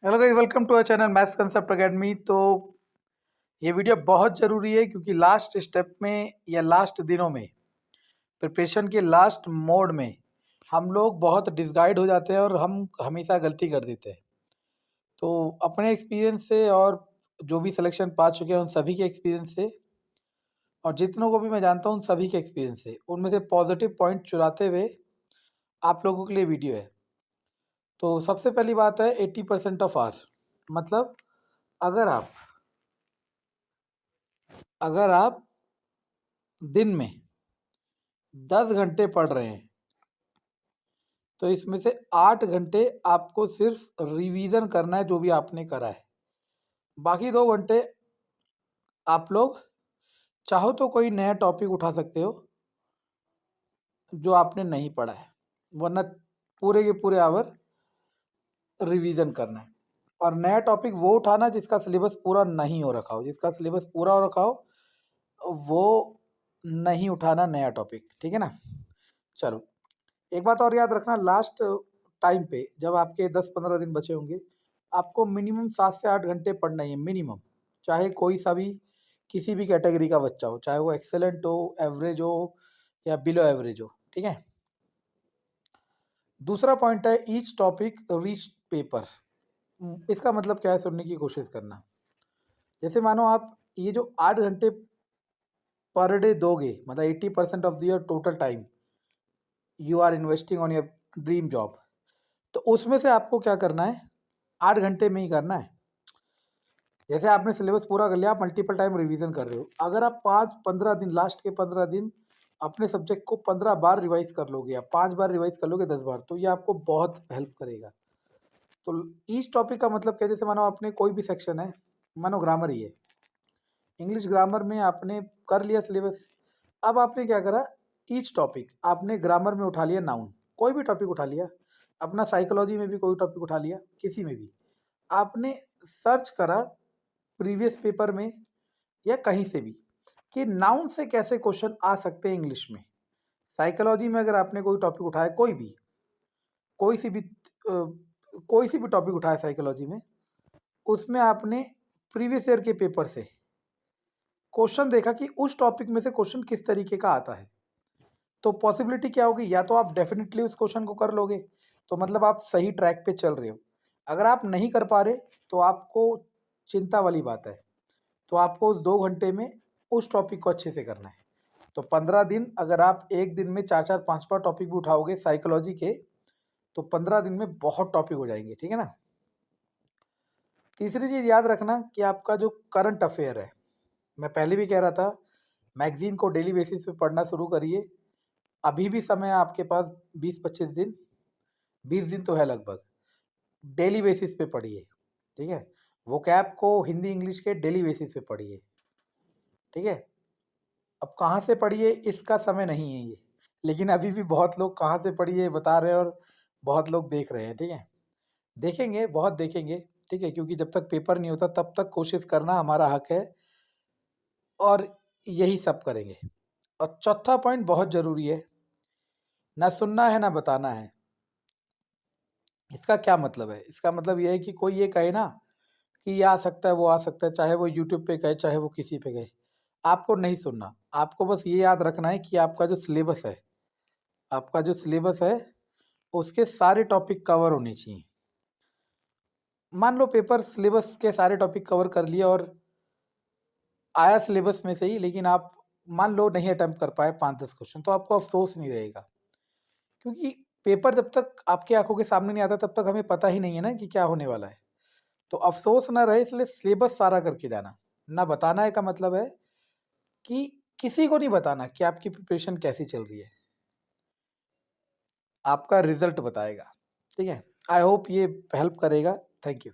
Hello guys, welcome to our channel maths concept academy. तो ये video बहुत ज़रूरी है क्योंकि लास्ट स्टेप में या लास्ट दिनों में प्रिपरेशन के लास्ट मोड में हम लोग बहुत डिसगाइड हो जाते हैं और हम हमेशा गलती कर देते हैं। तो अपने एक्सपीरियंस से और जो भी सिलेक्शन पा चुके हैं उन सभी के एक्सपीरियंस से और जितनों को भी मैं जानता हूँ उन सभी के एक्सपीरियंस से उनमें से पॉजिटिव पॉइंट चुराते हुए आप लोगों के लिए वीडियो है। तो सबसे पहली बात है 80% ऑफ आर, मतलब अगर आप अगर आप दिन में 10 घंटे पढ़ रहे हैं तो इसमें से 8 घंटे आपको सिर्फ रिवीजन करना है जो भी आपने करा है। बाकी 2 घंटे आप लोग चाहो तो कोई नया टॉपिक उठा सकते हो जो आपने नहीं पढ़ा है, वरना पूरे के पूरे आवर रिवीजन करना है। और नया टॉपिक वो उठाना जिसका सिलेबस पूरा नहीं हो रखा हो। जिसका सिलेबस पूरा हो रखा हो वो नहीं उठाना नया टॉपिक, ठीक है ना। चलो, एक बात और याद रखना, लास्ट टाइम पे जब आपके 10-15 दिन बचे होंगे आपको मिनिमम 7 से 8 घंटे पढ़ना ही है, मिनिमम। चाहे कोई सा भी किसी भी कैटेगरी का बच्चा हो, चाहे वो एक्सेलेंट हो, एवरेज हो या बिलो एवरेज हो, ठीक है। दूसरा पॉइंट है ईच टॉपिक रीच पेपर। इसका मतलब क्या है, सुनने की कोशिश करना। जैसे मानो आप ये जो 8 घंटे पर डे दोगे, मतलब 80% of your total time you are investing on your dream job, तो उसमें से आपको क्या करना है, 8 घंटे में ही करना है। जैसे आपने सिलेबस पूरा कर लिया, आप मल्टीपल टाइम रिवीजन कर रहे हो। अगर आप 5-15 दिन, लास्ट के 15 दिन अपने सब्जेक्ट को 15 बार रिवाइज कर लोगे या 5 बार रिवाइज कर लोगे, 10 बार, तो ये आपको बहुत हेल्प करेगा। तो ईच टॉपिक का मतलब क्या, जैसे मानो आपने कोई भी सेक्शन है, मानो ग्रामर ही है, इंग्लिश ग्रामर में आपने कर लिया सिलेबस। अब आपने क्या करा, ईच टॉपिक आपने ग्रामर में उठा लिया, नाउन कोई भी टॉपिक उठा लिया, अपना साइकोलॉजी में भी कोई टॉपिक उठा लिया, किसी में भी आपने सर्च करा प्रीवियस पेपर में या कहीं से भी कि नाउन से कैसे क्वेश्चन आ सकते हैं इंग्लिश में। साइकोलॉजी में अगर आपने कोई टॉपिक उठाया, कोई भी कोई सी भी कोई सी भी टॉपिक उठाया साइकोलॉजी में, उसमें आपने प्रीवियस ईयर के पेपर से क्वेश्चन देखा कि उस टॉपिक में से क्वेश्चन किस तरीके का आता है, तो पॉसिबिलिटी क्या होगी, या तो आप डेफिनेटली उस क्वेश्चन को कर लोगे, तो मतलब आप सही ट्रैक पे चल रहे हो। अगर आप नहीं कर पा रहे तो आपको चिंता वाली बात है। तो आपको उस 2 घंटे में उस टॉपिक को अच्छे से करना है। तो 15 दिन अगर आप एक दिन में 4-4 5-5 टॉपिक भी उठाओगे साइकोलॉजी के, तो 15 दिन में बहुत टॉपिक हो जाएंगे, ठीक है ना। तीसरी चीज़ याद रखना कि आपका जो करंट अफेयर है, मैं पहले भी कह रहा था, मैगजीन को डेली बेसिस पे पढ़ना शुरू करिए। अभी भी समय है आपके पास, 20-25 दिन, 20 दिन तो है लगभग। डेली बेसिस पे पढ़िए, ठीक है। वोकैब को हिंदी इंग्लिश के डेली बेसिस पे पढ़िए, ठीक है। अब कहाँ से पढ़िए इसका समय नहीं है ये, लेकिन अभी भी बहुत लोग कहाँ से पढ़िए बता रहे हैं और बहुत लोग देख रहे हैं, ठीक है। देखेंगे, बहुत देखेंगे, ठीक है, क्योंकि जब तक पेपर नहीं होता तब तक कोशिश करना हमारा हक है और यही सब करेंगे। और चौथा पॉइंट बहुत ज़रूरी है, ना सुनना है ना बताना है। इसका क्या मतलब है, इसका मतलब यह है कि कोई ये कहे ना कि ये आ सकता है, वो आ सकता है, चाहे वो यूट्यूब पे कहे चाहे वो किसी पे कहे, आपको नहीं सुनना। आपको बस ये याद रखना है कि आपका जो सिलेबस है उसके सारे टॉपिक कवर होने चाहिए। मान लो पेपर सिलेबस के सारे टॉपिक कवर कर लिया और आया सिलेबस में से ही, लेकिन आप मान लो नहीं अटेम्प्ट कर पाए 5-10 क्वेश्चन, तो आपको अफसोस नहीं रहेगा, क्योंकि पेपर जब तक आपकी आंखों के सामने नहीं आता तब तक हमें पता ही नहीं है ना कि क्या होने वाला है। तो अफसोस ना रहे, इसलिए सिलेबस सारा करके जाना। ना बताना है का मतलब है कि किसी को नहीं बताना कि आपकी प्रिपरेशन कैसी चल रही है, आपका रिजल्ट बताएगा, ठीक है। आई होप ये हेल्प करेगा। Thank you.